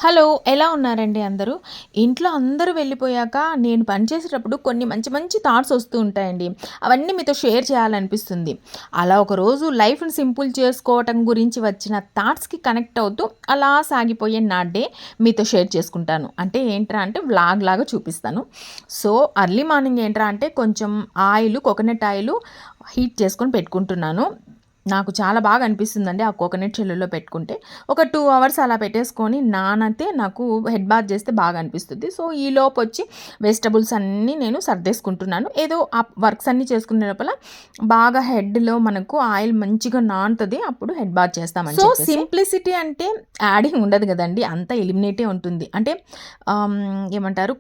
Hello! ఎలా ఉన్నారండి అందరూ? ఇంట్లో అందరూ వెళ్ళిపోయాక నేను పని చేసేటప్పుడు కొన్ని మంచి మంచి థాట్స్ వస్తూ ఉంటాయండి. అవన్నీ మీతో షేర్ చేయాలనిపిస్తుంది. అలా ఒకరోజు లైఫ్‌ని సింపుల్ చేసుకోవటం గురించి వచ్చిన థాట్స్‌కి కనెక్ట్ అవుతూ అలా సాగిపోయే నా డే మీతో షేర్ చేసుకుంటాను. అంటే ఏంట్రా అంటే వ్లాగ్ లాగా చూపిస్తాను. సో, ఎర్లీ మార్నింగ్ ఏంట్రా అంటే కొంచెం కోకోనట్ ఆయిలు హీట్ చేసుకొని పెట్టుకుంటున్నాను. నాకు చాలా బాగా అనిపిస్తుందండి ఆ కోకోనట్ షెల్లులో పెట్టుకుంటే. ఒక 2 అవర్స్ అలా పెట్టేసుకొని నానైతే నాకు హెడ్ బాత్ చేస్తే బాగా అనిపిస్తది. సో, ఈలోపొచ్చి వెజిటబుల్స్ అన్నీ నేను సర్దేసుకుంటున్నాను. ఏదో ఆ వర్క్స్ అన్నీ చేసుకునే లోపల బాగా హెడ్‌లో మనకు ఆయిల్ మంచిగా నానుతది. అప్పుడు హెడ్ బాత్ చేస్తామని చెప్పేసి. సింప్లిసిటీ అంటే యాడింగ్ ఉండదు గదండీ! అంతా ఎలిమినేటే ఉంటుంది. అంటే ఏమంటారు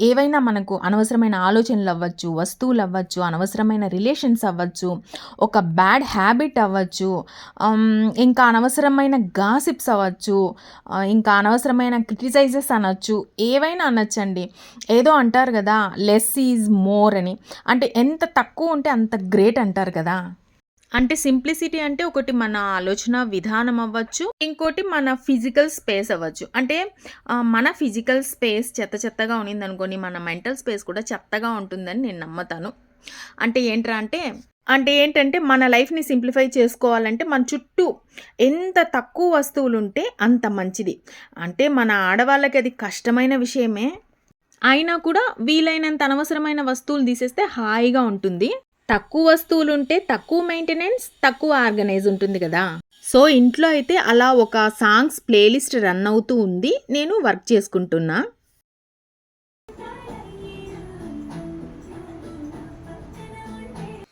ఏవైనా మనకు అనవసరమైన ఆలోచనలవ్వచ్చు, వస్తువులవ్వచ్చు, అనవసరమైన రిలేషన్స్ అవ్వచ్చు, ఒక బ్యాడ్ హ్యాబిట్ అవ్వచ్చు, ఇంకా అనవసరమైన గాసిప్స్ అవ్వచ్చు, ఇంకా అనవసరమైన క్రిటిసైజెస్ అనొచ్చు, ఏవైనా అనొచ్చండి. ఏదో అంటారు గదా! లెస్ ఈజ్ మోర్ అని. అంటే ఎంత తక్కువ ఉంటే అంత గ్రేట్ అంటారు కదా! అంటే సింప్లిసిటీ అంటే ఒకటి మన ఆలోచన విధానం అవ్వచ్చు. ఇంకోటి మన ఫిజికల్ స్పేస్ అవ్వచ్చు. అంటే మన ఫిజికల్ స్పేస్ చెత్త చెత్తగా ఉన్నిందనుకోండి, మన మెంటల్ స్పేస్ కూడా చెత్తగా ఉంటుందని నేను నమ్ముతాను. అంటే ఏంట్రా అంటే అంటే ఏంటంటే మన లైఫ్‌ని సింప్లిఫై చేసుకోవాలంటే మన చుట్టూ ఎంత తక్కువ వస్తువులుంటే అంత మంచిది. అంటే మన ఆడవాళ్ళకి అది కష్టమైన విషయమే. అయినా కూడా వీలైనంత అనవసరమైన వస్తువులు తీసేస్తే హాయిగా ఉంటుంది. తక్కువ వస్తువులుంటే తక్కువ మెయింటెనెన్స్, తక్కువ ఆర్గనైజ్ ఉంటుంది గదా! సో, ఇంట్లో అయితే అలా ఒక సాంగ్స్ ప్లేలిస్ట్ రన్ అవుతూ ఉంది. నేను వర్క్ చేసుకుంటున్నా.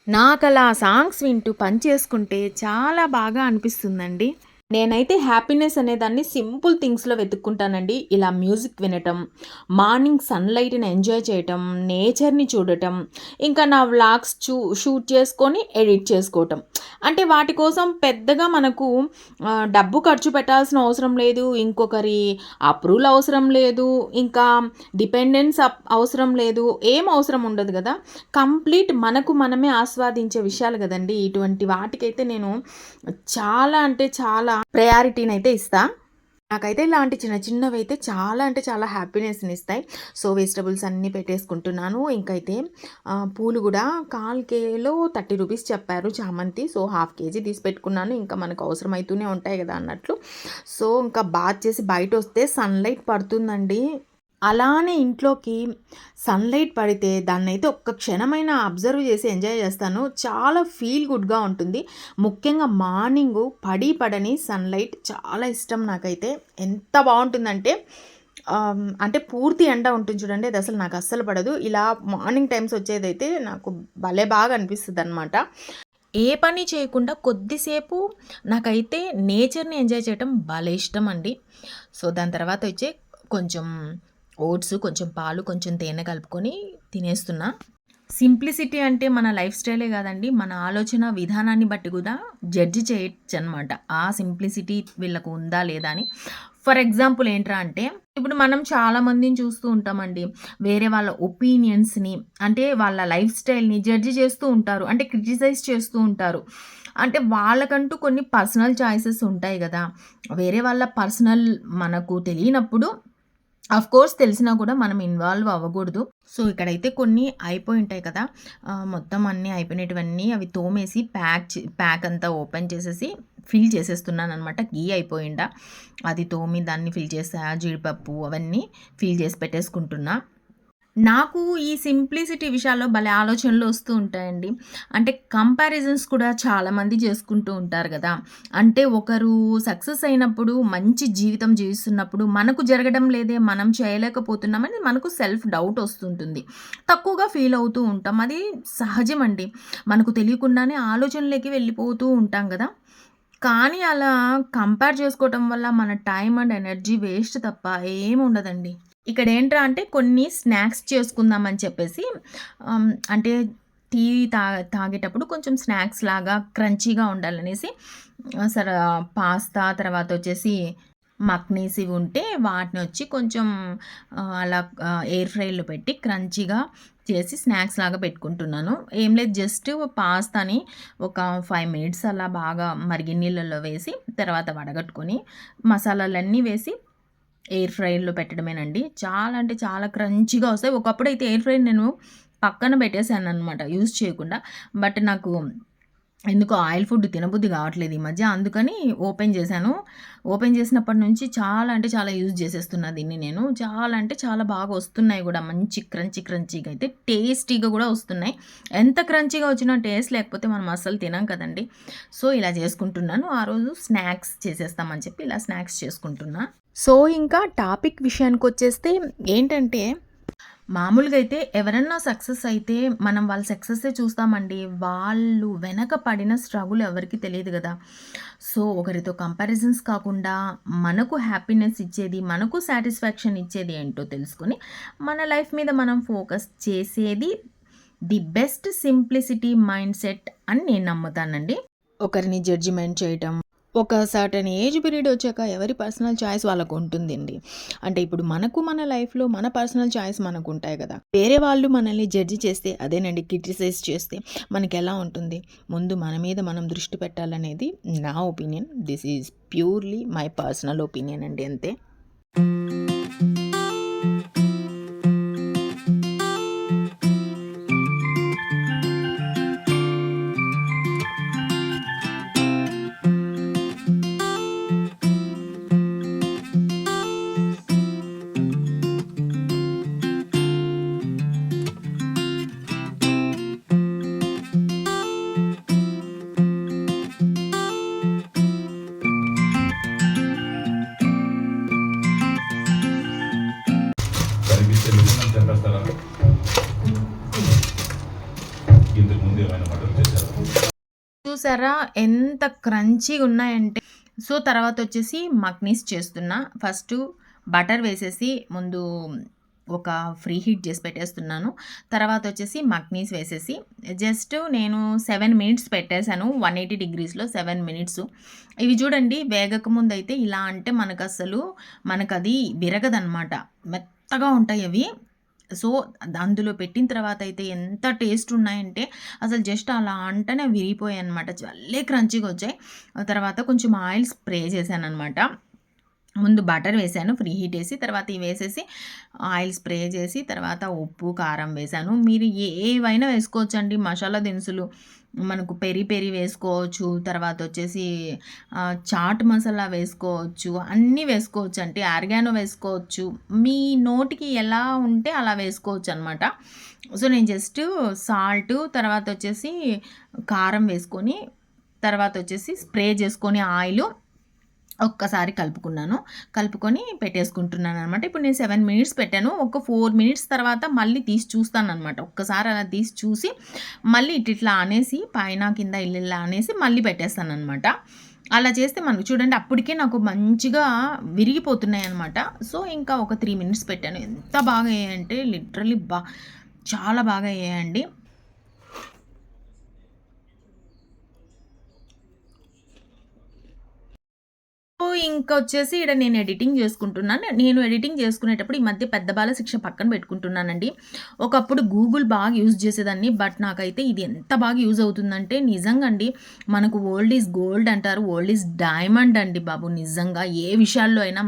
నాకలా సాంగ్స్ వింటూ పని చేసుకుంటే చాలా బాగా అనిపిస్తుందండి. నేనైతే హ్యాపీనెస్ అనేదాన్ని సింపుల్ థింగ్స్‌లో వెతుక్కుంటానండి. ఇలా మ్యూజిక్ వినటం, మార్నింగ్ సన్‌లైట్‌ని ఎంజాయ్ చేయటం, నేచర్‌ని చూడటం, ఇంకా నా వ్లాగ్స్ షూట్ చేసుకొని ఎడిట్ చేసుకోవటం. అంటే వాటి కోసం పెద్దగా మనకు డబ్బు ఖర్చు పెట్టాల్సిన అవసరం లేదు. ఇంకొకరి అప్రూవల్ అవసరం లేదు. ఇంకా డిపెండెన్స్ అవసరం లేదు. ఏం అవసరం ఉండదు గదా! కంప్లీట్ మనకు మనమే ఆస్వాదించే విషయాలు గదండీ! ఇటువంటి వాటికైతే నేను చాలా అంటే చాలా ప్రయారిటీనైతే ఇస్తా. నాకైతే ఇలాంటి చిన్న చిన్నవైతే చాలా అంటే చాలా హ్యాపీనెస్‌నిస్తాయి. సో, వెజిటబుల్స్ అన్నీ పెట్టేసుకుంటున్నాను. ఇంకైతే పూలు గూడా కాల్ కేలో రూ. 30 చెప్పారు చామంతి. సో, హాఫ్ కేజీ తీసి పెట్టుకున్నాను. ఇంకా మనకు అవసరమైతూనే ఉంటాయి గదా అన్నట్లు. సో, ఇంకా బాత్ చేసి బయటొస్తే సన్‌లైట్ పడుతుందండి. అలానే ఇంట్లోకి సన్‌లైట్ పడితే దాన్నైతే ఒక్క క్షణమైనా అబ్జర్వ్ చేసి ఎంజాయ్ చేస్తాను. చాలా ఫీల్ గుడ్‌గా ఉంటుంది. ముఖ్యంగా మార్నింగు పడని సన్‌లైట్ చాలా ఇష్టం నాకైతే. ఎంత బావుంటుందంటే అంటే పూర్తి ఎండ ఉంటుంది చూడండి. అది అసలు నాకు అస్సలు పడదు. ఇలా మార్నింగ్ టైమ్స్ వచ్చేదైతే నాకు భలే బాగా అనిపిస్తదనమాట. ఏ పని చేయకుండా కొద్దిసేపు నాకైతే నేచర్‌ని ఎంజాయ్ చేయటం భలే ఇష్టమండి. సో, దాని తర్వాత వచ్చి కొంచెం ఓట్స్, కొంచెం పాలు, కొంచెం తేనె కలుపుకొని తినేస్తున్నా. సింప్లిసిటీ అంటే మన లైఫ్ స్టైలే కాదండి. మన ఆలోచన విధానాన్ని బట్టి కూడా జడ్జ్ చేయొచ్చనమాట. ఆ సింప్లిసిటీ వీళ్ళకు ఉందా లేదా అని. ఫర్ ఎగ్జాంపుల్ ఏంట్రా అంటే, ఇప్పుడు మనం చాలా మందిని చూస్తూ ఉంటామండి. వేరే వాళ్ళ ఒపీనియన్స్‌ని అంటే వాళ్ళ లైఫ్ స్టైల్‌ని జడ్జ్ చేస్తూ ఉంటారు. అంటే క్రిటిసైజ్ చేస్తూ ఉంటారు. అంటే వాళ్ళకంటూ కొన్ని పర్సనల్ చాయిసెస్ ఉంటాయి గదా! వేరే వాళ్ళ పర్సనల్ మనకు తెలియనప్పుడు ఆఫ్‌కోర్స్ తెలిసినా కూడా మనం ఇన్వాల్వ్ అవ్వకూడదు. సో, ఇక్కడైతే కొన్ని అయిపోయుంటాయి కదా! మొత్తం అన్నీ అయిపోయినటివన్నీ అవి తోమేసి ప్యాక్ అంతా ఓపెన్ చేసేసి ఫిల్ చేసేస్తున్నాననమాట. ఘీ అయిపోయిండ. అది తోమి దాన్ని ఫిల్ చేసా. జీడిపప్పు అవన్నీ ఫిల్ చేసి పెట్టేసుకుంటున్నా. నాకు ఈ సింప్లిసిటీ విషయాల్లో భలే ఆలోచనలు వస్తూ ఉంటాయండి. అంటే కంపారిజన్స్ కూడా చాలామంది చేసుకుంటూ ఉంటారు గదా! అంటే ఒకరు సక్సెస్ అయినప్పుడు, మంచి జీవితం జీవిస్తున్నప్పుడు, మనకు జరగడం లేదే, మనం చేయలేకపోతున్నామని మనకు సెల్ఫ్ డౌట్ వస్తుంటుంది. తక్కువగా ఫీల్ అవుతూ ఉంటాం. అది సహజమండి. మనకు తెలియకుండానే ఆలోచనలోకి వెళ్ళిపోతూ ఉంటాం గదా! కానీ అలా కంపేర్ చేసుకోవటం వల్ల మన టైమ్ అండ్ ఎనర్జీ వేస్ట్ తప్ప ఏముండదండి. ఇక్కడేంట్రా అంటే కొన్ని స్నాక్స్ చేసుకుందామని చెప్పేసి అంటే టీ తాగేటప్పుడు కొంచెం స్నాక్స్ లాగా క్రంచీగా ఉండాలనేసి సర పాస్తా తర్వాతొచ్చేసి మక్నీస్ ఇవి ఉంటే వాటినొచ్చి కొంచెం అలా ఎయిర్ ఫ్రైలో పెట్టి క్రంచీగా చేసి స్నాక్స్ లాగా పెట్టుకుంటున్నాను. ఏం లేదు జస్ట్ పాస్తాని ఒక 5 మినిట్స్ అలా బాగా మరిగిన నీళ్ళల్లో వేసి తర్వాత వడగట్టుకొని మసాలాలన్నీ వేసి ఎయిర్ ఫ్రైయర్‌లో పెట్టడమేనండి. చాలా అంటే చాలా క్రంచీగా వస్తాయి. ఒకప్పుడైతే ఎయిర్ ఫ్రైయర్ నేను పక్కన పెట్టేసాననమాట యూజ్ చేయకుండా. బట్ నాకు ఎందుకో ఆయిల్ ఫుడ్ తినబుద్ధి కావట్లేదు ఈ మధ్య. అందుకని ఓపెన్ చేశాను. ఓపెన్ చేసినప్పటి నుంచి చాలా అంటే చాలా యూజ్ చేసేస్తున్నా దీన్ని నేను. చాలా అంటే చాలా బాగా వస్తున్నాయి గూడా. మంచి క్రంచీగా అయితే టేస్టీగా గూడా వస్తున్నాయి. ఎంత క్రంచీగా వచ్చినా టేస్ట్ లేకపోతే మనం అస్సలు తినం కదండీ. సో, ఇలా చేసుకుంటున్నాను. ఆ రోజు స్నాక్స్ చేసేస్తామని చెప్పి ఇలా స్నాక్స్ చేసుకుంటున్నా. సో, ఇంకా టాపిక్ విషయానికొచ్చేస్తే ఏంటంటే మామూలుగా అయితే ఎవరన్నా సక్సెస్ అయితే మనం వాళ్ళ సక్సెస్సే చూస్తామండి. వాళ్ళు వెనక పడిన స్ట్రగుల్ ఎవరికీ తెలీదు గదా! సో, ఒకరితో కంపారిజన్స్ కాకుండా మనకు హ్యాపీనెస్ ఇచ్చేది, మనకు సాటిస్ఫాక్షన్ ఇచ్చేది ఏంటో తెలుసుకొని, మన లైఫ్ మీద మనం ఫోకస్ చేసేది the best simplicity mind set అని నేను నమ్ముతానండి. ఒకరిని జడ్జిమెంట్ చేయటం, ఒక సర్టెన్ ఏజ్ పీరియడ్ వచ్చాక ఎవరి పర్సనల్ చాయిస్ వాళ్ళకు ఉంటుందండి. అంటే ఇప్పుడు మనకు మన లైఫ్‌లో మన పర్సనల్ చాయిస్ మనకుంటాయి కదా! వేరే వాళ్ళు మనల్ని జడ్జ్ చేస్తే అదేనండి క్రిటిసైజ్ చేస్తే మనకెలా ఉంటుంది? ముందు మన మీద మనం దృష్టి పెట్టాలనేది నా opinion. This is purely my personal opinion అండి అంతే. కనిపించే విధంగా చంపేస్తారా? ఇంతకు ముందు ఏమైనా మర్డర్ చేశారా? చూసారా ఎంత క్రంచీగా ఉన్నాయంటే. సో, తర్వాతొచ్చేసి మక్నీస్ చేస్తున్నా. ఫస్టు బటర్ వేసేసి ముందు ఒక ఫ్రీ హీట్ చేసి పెట్టేస్తున్నాను. తర్వాతొచ్చేసి మక్నీస్ వేసేసి జస్ట్ నేను 7 మినిట్స్ పెట్టేశాను. 180 డిగ్రీస్‌లో 7 మినిట్స్. ఇవి చూడండి వేగక ముందైతే ఇలా అంటే మనకది విరగదనమాట. మెత్తగా ఉంటాయవి. సో, అందులో పెట్టిన తర్వాత అయితే ఎంత టేస్ట్ ఉన్నాయంటే అసలు జస్ట్ అలా అంటేనే విరిగిపోయాయన్నమాట. భలే క్రంచీగా వచ్చాయి. ఆ తర్వాత కొంచెం ఆయిల్ స్ప్రే చేశాననమాట. ముందు బటర్ వేశాను ఫ్రీ హీట్ వేసి, తర్వాత ఇవి వేసేసి ఆయిల్ స్ప్రే చేసి, తర్వాత ఉప్పు, కారం వేశాను. మీరు ఏవైనా వేసుకోవచ్చండి మసాలా దినుసులు. మనకు పెరి వేసుకోవచ్చు. తర్వాత వచ్చేసి చాట్ మసాలా వేసుకోవచ్చు. అన్నీ వేసుకోవచ్చండి. ఆరిగానో వేసుకోవచ్చు. మీ నోటికి ఎలా ఉంటే అలా వేసుకోవచ్చనమాట. సో, నేను జస్ట్ సాల్టు, తర్వాత వచ్చేసి కారం వేసుకొని, తర్వాత వచ్చేసి స్ప్రే చేసుకొని ఆయిలు ఒక్కసారి కలుపుకొని పెట్టేసుకుంటున్నాననమాట. ఇప్పుడు నేను 7 మినిట్స్ పెట్టాను. ఒక 4 మినిట్స్ తర్వాత మళ్ళీ తీసి చూస్తాననమాట. ఒక్కసారి అలా తీసి చూసి మళ్ళీ ఇట్లిట్లా అనేసి పైన కింద ఇల్లిల్లా అనేసి మళ్ళీ పెట్టేస్తాననమాట. అలా చేస్తే మనకు చూడండి అప్పటికే నాకు మంచిగా విరిగిపోతున్నాయనమాట. సో, ఇంకా ఒక 3 మినిట్స్ పెట్టాను. ఎంత బాగా అయ్యాయంటే లిటరల్లీ చాలా బాగా అయ్యాయండి. సో, ఇంకొచ్చేసి ఈడ నేను ఎడిటింగ్ చేసుకుంటున్నాను. నేను ఎడిటింగ్ చేసుకునేటప్పుడు ఈ మధ్య పెద్ద బాల శిక్ష పక్కన పెట్టుకుంటున్నానండి. ఒకప్పుడు గూగుల్ బాగా యూజ్ చేసేదాన్ని. బట్ నాకైతే ఇది ఎంత బాగా యూజ్ అవుతుందంటే నిజంగా అండి. మనకు ఓల్డ్ ఈజ్ గోల్డ్ అంటారు. ఓల్డ్ ఈజ్ డైమండ్ అండి బాబు. నిజంగా ఏ విషయాల్లో అయినా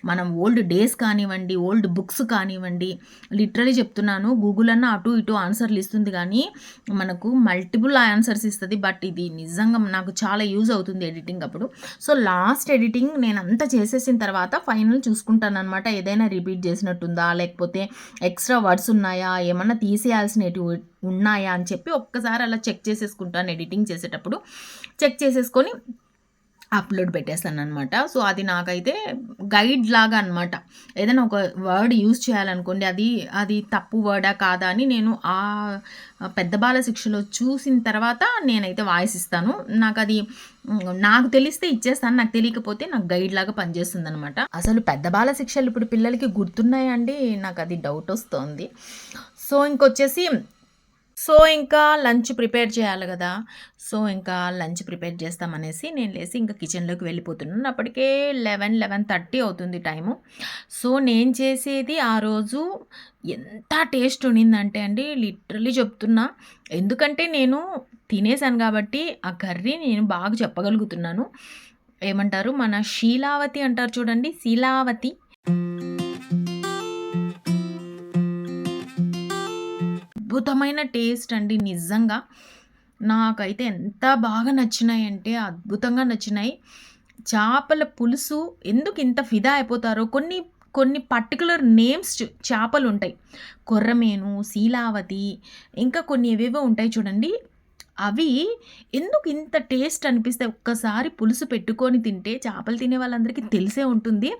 మనం ఓల్డ్ డేస్ కానివ్వండి, ఓల్డ్ బుక్స్ కానివ్వండి, లిటరల్లీ చెప్తున్నాను గూగుల్ అన్న అటు ఇటు ఆన్సర్లు ఇస్తుంది కానీ మనకు మల్టిపుల్ ఆన్సర్స్ ఇస్తుంది. బట్ ఇది నిజంగా నాకు చాలా యూజ్ అవుతుంది ఎడిటింగ్ అప్పుడు. సో, లాస్ట్ ఎడిటింగ్ నేనంతా చేసేసిన తర్వాత ఫైనల్ చూసుకుంటాననమాట. ఏదైనా రిపీట్ చేసినట్టుందా, లేకపోతే ఎక్స్ట్రా వర్డ్స్ ఉన్నాయా, ఏమన్నా తీసేయాల్సినవి ఉన్నాయా అని చెప్పి ఒక్కసారి అలా చెక్ చేసేసుకుంటాను ఎడిటింగ్ చేసేటప్పుడు. చెక్ చేసేసుకొని అప్లోడ్ పెట్టేస్తాననమాట. సో, అది నాకైతే గైడ్ లాగా అనమాట. ఏదైనా ఒక వర్డ్ యూజ్ చేయాలనుకోండి అది తప్పు వర్డా కాదా అని నేను పెద్ద బాల శిక్షలో చూసిన తర్వాత నేనైతే వాయిస్ ఇస్తాను. నాకు తెలిస్తే ఇచ్చేస్తాను. నాకు తెలియకపోతే నాకు గైడ్ లాగా పనిచేస్తుందనమాట. అసలు పెద్ద బాల శిక్షలు ఇప్పుడు పిల్లలకి గుర్తున్నాయా అండి? నాకది డౌట్ వస్తోంది. సో, ఇంకా లంచ్ ప్రిపేర్ చేయాలి గదా! సో, ఇంకా లంచ్ ప్రిపేర్ చేస్తామనేసి నేను లేసి ఇంకా కిచెన్‌లోకి వెళ్ళిపోతున్నాను. అప్పటికే 11:30 అవుతుంది టైము. సో, నేను చేసేది ఆ రోజు ఎంత టేస్ట్ ఉండిందంటే అండి లిటరల్లీ చెప్తున్నా. ఎందుకంటే నేను తినేసాను కాబట్టి ఆ కర్రీ నేను బాగా చెప్పగలుగుతున్నాను. ఏమంటారు మన షీలావతి అంటారు చూడండి. శీలావతి అద్భుతమైన టేస్ట్ అండి నిజంగా. నాకైతే ఎంత బాగా నచ్చినాయంటే అద్భుతంగా నచ్చినాయి. చేపల పులుసు ఎందుకు ఇంత ఫిదా అయిపోతారో కొన్ని కొన్ని పర్టిక్యులర్ నేమ్స్ చేపలుంటాయి. కొర్రమీను, శీలావతి ఇంకా కొన్ని ఏవేవో ఉంటాయి చూడండి. అవి ఎందుకు ఇంత టేస్ట్ అనిపిస్తాయి. ఒక్కసారి పులుసు పెట్టుకొని తింటే చేపలు తినే వాళ్ళందరికీ తెలిసే ఉంటుంది.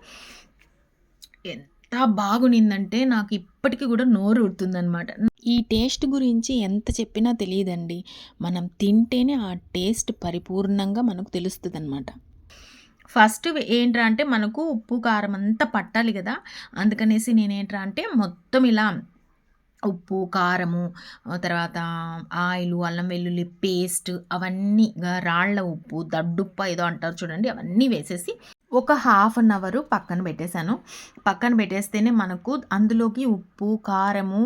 ఎంత బాగునిందంటే నాకు ఇప్పటికి కూడా నోరు ఊరుతుందనమాట. ఈ టేస్ట్ గురించి ఎంత చెప్పినా తెలియదండి. మనం తింటేనే ఆ టేస్ట్ పరిపూర్ణంగా మనకు తెలుస్తుందనమాట. ఫస్ట్ ఏంట్రా అంటే మనకు ఉప్పు కారం అంతా పట్టాలి కదా, అందుకనేసి నేనేంట్రా అంటే మొత్తం ఇలా ఉప్పు కారము తర్వాత ఆయిలు అల్లం వెల్లుల్లి పేస్ట్ అవన్నీ రాళ్ళ ఉప్పు దడ్డుప్పు ఏదో అంటారు చూడండి, అవన్నీ వేసేసి ఒక హాఫ్ అన్ అవర్ పక్కన పెట్టేశాను. పక్కన పెట్టేస్తేనే మనకు అందులోకి ఉప్పు కారము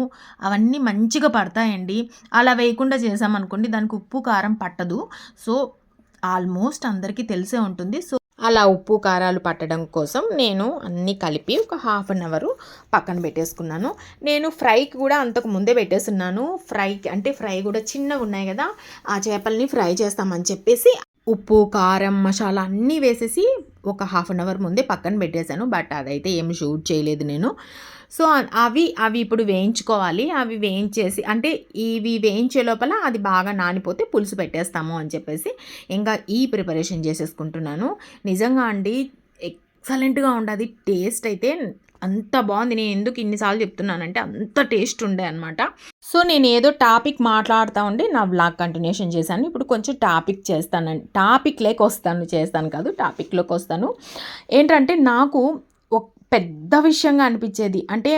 అవన్నీ మంచిగా పడతాయండి. అలా వేయకుండా చేసామనుకోండి దానికి ఉప్పు కారం పట్టదు. సో ఆల్మోస్ట్ అందరికీ తెలిసే ఉంటుంది. సో అలా ఉప్పు కారాలు పట్టడం కోసం నేను అన్నీ కలిపి ఒక హాఫ్ అన్ అవర్ పక్కన పెట్టేసుకున్నాను. నేను ఫ్రైకి కూడా అంతకు ముందే పెట్టేస్తున్నాను. ఫ్రై కూడా చిన్నగా ఉన్నాయి కదా, ఆ చేపల్ని ఫ్రై చేస్తామని చెప్పేసి ఉప్పు కారం మసాలా అన్నీ వేసేసి ఒక హాఫ్ అన్ అవర్ ముందే పక్కన పెట్టేశాను. బట్ అదైతే ఏమి షూట్ చేయలేదు నేను. సో అవి ఇప్పుడు వేయించుకోవాలి. అవి వేయించేసి అంటే ఇవి వేయించే లోపల అది బాగా నానిపోతే పులుసు పెట్టేస్తాము అని చెప్పేసి ఇంకా ఈ ప్రిపరేషన్ చేసేసుకుంటున్నాను. నిజంగా అండి ఎక్సలెంట్గా ఉండదు టేస్ట్ అయితే. అంత బాగుంది. నేను ఎందుకు ఇన్నిసార్లు చెప్తున్నానంటే అంత టేస్ట్ ఉండే అనమాట. సో నేను ఏదో టాపిక్ మాట్లాడుతూ ఉండి నా వ్లాగ్ కంటిన్యూషన్ చేశాను. ఇప్పుడు కొంచెం టాపిక్లోకి వస్తాను. ఏంటంటే నాకు ఒక పెద్ద విషయంగా అనిపించేది అంటే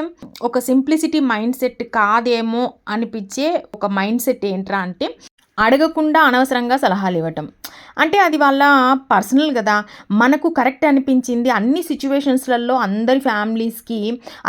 ఒక సింప్లిసిటీ మైండ్ సెట్ కాదేమో అనిపించే ఒక మైండ్ సెట్ ఏంట్రా అంటే అడగకుండా అనవసరంగా సలహాలు ఇవ్వటం. అంటే అది వాళ్ళ పర్సనల్ కదా, మనకు కరెక్ట్ అనిపించింది అన్ని సిచ్యువేషన్స్లలో అందరి ఫ్యామిలీస్కి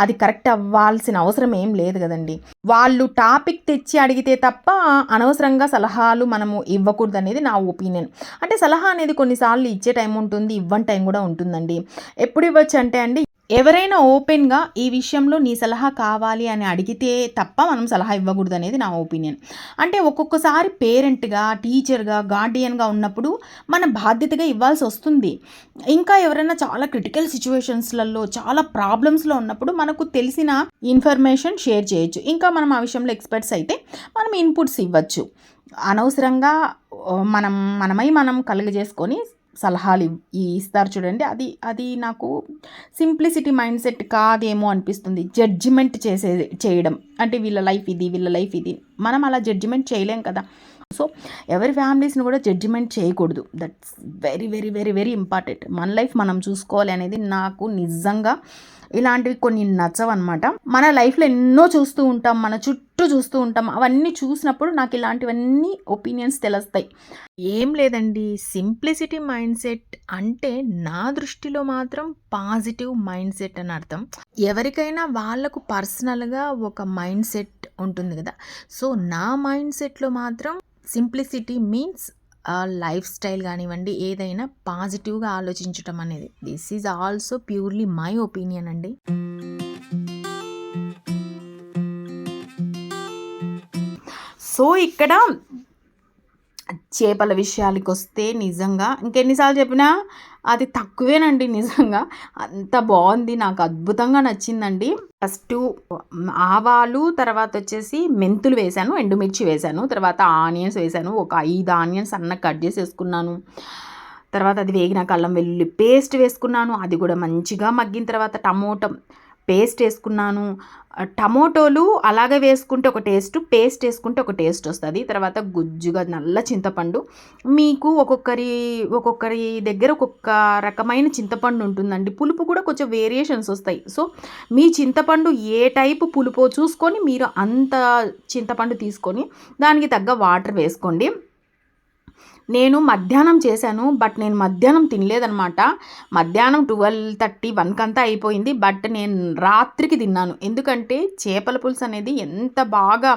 అది కరెక్ట్ అవ్వాల్సిన అవసరం ఏం లేదు కదండి. వాళ్ళు టాపిక్ తెచ్చి అడిగితే తప్ప అనవసరంగా సలహాలు మనము ఇవ్వకూడదు అనేది నా ఒపీనియన్. అంటే సలహా అనేది కొన్నిసార్లు ఇచ్చే టైం ఉంటుంది, ఇవ్వని టైం కూడా ఉంటుందండి. ఎప్పుడు ఇవ్వచ్చు అంటే అండి ఎవరైనా ఓపెన్గా ఈ విషయంలో నీ సలహా కావాలి అని అడిగితే తప్ప మనం సలహా ఇవ్వకూడదు అనేది నా ఒపీనియన్. అంటే ఒక్కొక్కసారి పేరెంట్గా టీచర్గా గార్డియన్గా ఉన్నప్పుడు మన బాధ్యతగా ఇవ్వాల్సి వస్తుంది. ఇంకా ఎవరైనా చాలా క్రిటికల్ సిచ్యువేషన్స్లలో చాలా ప్రాబ్లమ్స్లో ఉన్నప్పుడు మనకు తెలిసిన ఇన్ఫర్మేషన్ షేర్ చేయొచ్చు. ఇంకా మనం ఆ విషయంలో ఎక్స్పర్ట్స్ అయితే మనం ఇన్పుట్స్ ఇవ్వచ్చు. అనవసరంగా మనం కలుగజేసుకొని సలహాలు ఇస్తారు చూడండి, అది నాకు సింప్లిసిటీ మైండ్ సెట్ కాదేమో అనిపిస్తుంది. జడ్జిమెంట్ చేయడం అంటే వీళ్ళ లైఫ్ ఇది మనం అలా జడ్జిమెంట్ చేయలేం కదా. సో ఎవరి ఫ్యామిలీస్ని కూడా జడ్జిమెంట్ చేయకూడదు. That's very very very very important. మన లైఫ్ మనం చూసుకోవాలి అనేది నాకు నిజంగా ఇలాంటివి కొన్ని నచ్చవన్నమాట. మన లైఫ్లో ఎన్నో చూస్తూ ఉంటాం, మన చుట్టూ చూస్తూ ఉంటాం. అవన్నీ చూసినప్పుడు నాకు ఇలాంటివన్నీ ఒపీనియన్స్ తెలుస్తాయి. ఏం లేదండి, సింప్లిసిటీ మైండ్ సెట్ అంటే నా దృష్టిలో మాత్రం పాజిటివ్ మైండ్ సెట్ అని అర్థం. ఎవరికైనా వాళ్ళకు పర్సనల్గా ఒక మైండ్ సెట్ ఉంటుంది కదా. సో నా మైండ్ సెట్లో మాత్రం సింప్లిసిటీ మీన్స్ లైఫ్ స్టైల్ కానివ్వండి, ఏదైనా పాజిటివ్గా ఆలోచించటం అనేది. This is also purely my opinion అండి. సో ఇక్కడ చేపల విషయానికి వస్తే నిజంగా ఇంకెన్నిసార్లు చెప్పినా అది తక్కువేనండి. నిజంగా అంత బాగుంది, నాకు అద్భుతంగా నచ్చిందండి. ఫస్ట్ ఆవాలు, తర్వాత వచ్చేసి మెంతులు వేశాను, ఎండుమిర్చి వేశాను, తర్వాత ఆనియన్స్ వేశాను. ఒక 5 ఆనియన్స్ సన్నగా కట్ చేసేసుకున్నాను. తర్వాత అది వేగినాక అల్లం వెల్లుల్లి పేస్ట్ వేసుకున్నాను. అది కూడా మంచిగా మగ్గిన తర్వాత టమోటా పేస్ట్ వేసుకున్నాను. టమోటోలు అలాగే వేసుకుంటే ఒక టేస్ట్, పేస్ట్ వేసుకుంటే ఒక టేస్ట్ వస్తుంది. తర్వాత గుజ్జుగా నల్ల చింతపండు. మీకు ఒక్కొక్కరి దగ్గర ఒక్కొక్క రకమైన చింతపండు ఉంటుందండి. పులుపు కూడా కొంచెం వేరియేషన్స్ వస్తాయి. సో మీ చింతపండు ఏ టైపు పులుపో చూసుకొని మీరు అంత చింతపండు తీసుకొని దానికి తగ్గ వాటర్ వేసుకోండి. నేను మధ్యాహ్నం చేశాను, బట్ నేను మధ్యాహ్నం తినలేదనమాట. మధ్యాహ్నం 12:30, 1 అయిపోయింది. బట్ నేను రాత్రికి తిన్నాను. ఎందుకంటే చేపల పులుసు అనేది ఎంత బాగా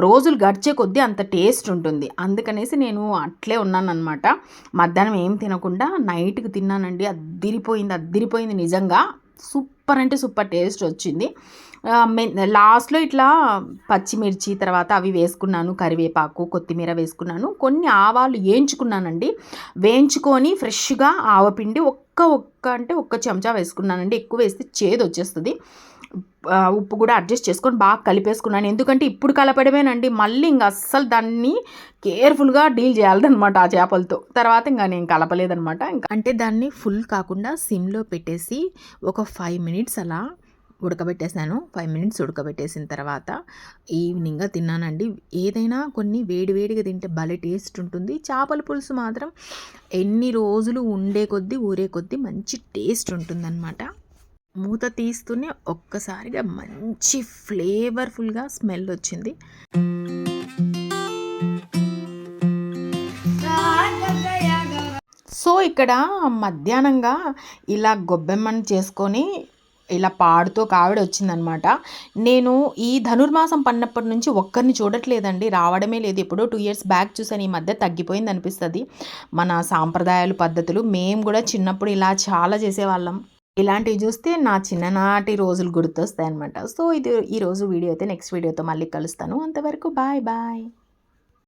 రోజులు గడిచే కొద్దీ అంత టేస్ట్ ఉంటుంది. అందుకనేసి నేను అట్లే ఉన్నానన్నమాట. మధ్యాహ్నం ఏం తినకుండా నైట్కి తిన్నానండి. అద్దిరిపోయింది నిజంగా. సూపర్ సూపర్ అంటే సూపర్ టేస్ట్ వచ్చింది. లాస్ట్లో ఇట్లా పచ్చిమిర్చి తర్వాత అవి వేసుకున్నాను, కరివేపాకు కొత్తిమీర వేసుకున్నాను, కొన్ని ఆవాలు వేయించుకున్నానండి. వేయించుకొని ఫ్రెష్గా ఆవపిండి ఒక్క చెంచా వేసుకున్నానండి. ఎక్కువ వేస్తే చేదు వచ్చేస్తుంది. ఉప్పు కూడా అడ్జస్ట్ చేసుకొని బాగా కలిపేసుకున్నాను. ఎందుకంటే ఇప్పుడు కలపడమేనండి, మళ్ళీ ఇంకా అస్సలు దాన్ని కేర్ఫుల్గా డీల్ చేయాలన్నమాట ఆ చేపలతో. తర్వాత ఇంకా నేను కలపలేదనమాట. ఇంకా అంటే దాన్ని ఫుల్ కాకుండా సిమ్లో పెట్టేసి ఒక 5 మినిట్స్ అలా ఉడకబెట్టేసాను. 5 మినిట్స్ ఉడకబెట్టేసిన తర్వాత ఈవినింగ్గా తిన్నానండి. ఏదైనా కొన్ని వేడివేడిగా తింటే భలే టేస్ట్ ఉంటుంది. చేపల పులుసు మాత్రం ఎన్ని రోజులు ఉండే కొద్దీ ఊరే కొద్దీ మంచి టేస్ట్ ఉంటుందన్నమాట. మూత తీస్తూనే ఒక్కసారిగా మంచి ఫ్లేవర్ఫుల్గా స్మెల్ వచ్చింది. సో ఇక్కడ మధ్యాహ్నంగా ఇలా గొబ్బెమ్మని చేసుకొని ఇలా పాడుతూ కావిడ వచ్చిందనమాట. నేను ఈ ధనుర్మాసం పడినప్పటి నుంచి ఒక్కరిని చూడట్లేదండి, రావడమే లేదు. ఎప్పుడో 2 ఇయర్స్ బ్యాక్ చూసాను, ఈ మధ్య తగ్గిపోయింది అనిపిస్తుంది మన సాంప్రదాయాలు పద్ధతులు. మేము కూడా చిన్నప్పుడు ఇలా చాలా చేసేవాళ్ళం. ఇలాంటివి చూస్తే నా చిన్ననాటి రోజులు గుర్తొస్తాయి అనమాట. సో ఇది ఈరోజు వీడియో అయితే, నెక్స్ట్ వీడియోతో మళ్ళీ కలుస్తాను. అంతవరకు బాయ్ బాయ్.